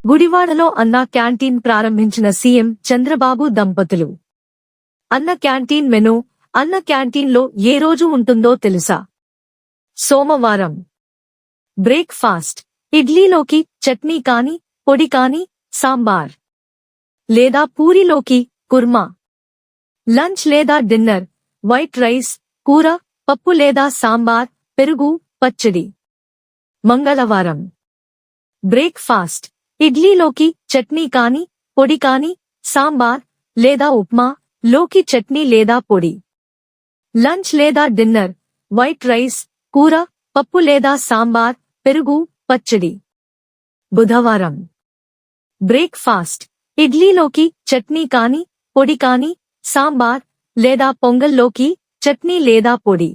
గుడివాడలో అన్నా క్యాంటీన్ ప్రారంభించిన సీఎం చంద్రబాబు దంపతులు. అన్న క్యాంటీన్ మెనూ. అన్న క్యాంటీన్లో ఏ రోజు ఉంటుందో తెలుసా? సోమవారం బ్రేక్ఫాస్ట్ ఇడ్లీలోకి చట్నీ కాని, పొడి కాని, సాంబార్ లేదా పూరీలోకి కుర్మా. లంచ్ లేదా డిన్నర్ వైట్ రైస్, కూర, పప్పు లేదా సాంబార్, పెరుగు, పచ్చడి. మంగళవారం బ్రేక్ఫాస్ట్ ఇడ్లీలోకి చట్నీ కాని, పొడి కాని, సాంబార్ లేదా ఉప్మా లోకి చట్నీ లేదా పొడి. లంచ్ లేదా డిన్నర్ వైట్ రైస్, కూర, పప్పు లేదా సాంబార్, పెరుగు, పచ్చడి. బుధవారం బ్రేక్ఫాస్ట్ ఇడ్లీలోకి చట్నీ కాని, పొడి కాని, సాంబార్ లేదా పొంగల్లోకి చట్నీ లేదా పొడి.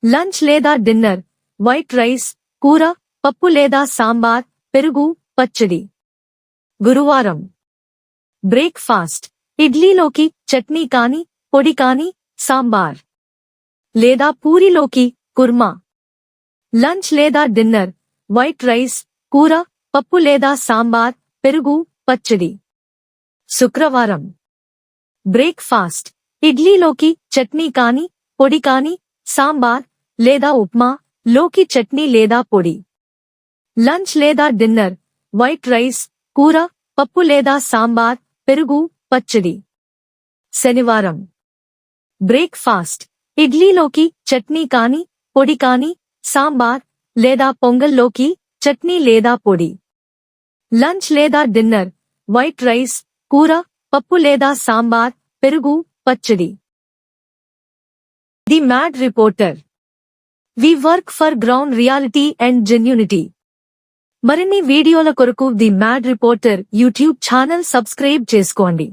లంచ్ లేదా డిన్నర్ వైట్ రైస్, కూర, పప్పు లేదా సాంబార్, పెరుగు, పచ్చడి. గురువారం బ్రేక్ఫాస్ట్ ఇడ్లీలోకి చట్నీ కాని, పొడి కాని, సాంబార్ లేదా పూరీలోకి కుర్మా. లంచ్ లేదా డిన్నర్ వైట్ రైస్, కూర, పప్పు లేదా సాంబార్, పెరుగు, పచ్చడి. శుక్రవారం బ్రేక్ఫాస్ట్ ఇడ్లీలోకి చట్నీ కాని, పొడి కాని, సాంబార్ లేదా ఉప్మా లోకి చట్నీ లేదా పొడి. లంచ్ లేదా డిన్నర్ వైట్ రైస్, కూర, పప్పు లేదా సాంబార్, పెరుగు, పచ్చడి. శనివారం బ్రేక్ఫాస్ట్ ఇడ్లీలోకి చట్నీ కాని, పొడి కాని, సాంబార్ లేదా పొంగల్లోకి చట్నీ లేదా పొడి. లంచ్ లేదా డిన్నర్ వైట్ రైస్, కూర, పప్పు లేదా సాంబార్, పెరుగు, పచ్చడి. The Mad Reporter. We work for ground reality and genuinity. మరిన్ని వీడియోల కొరకు the Mad Reporter YouTube channel subscribe చేసుకోండి.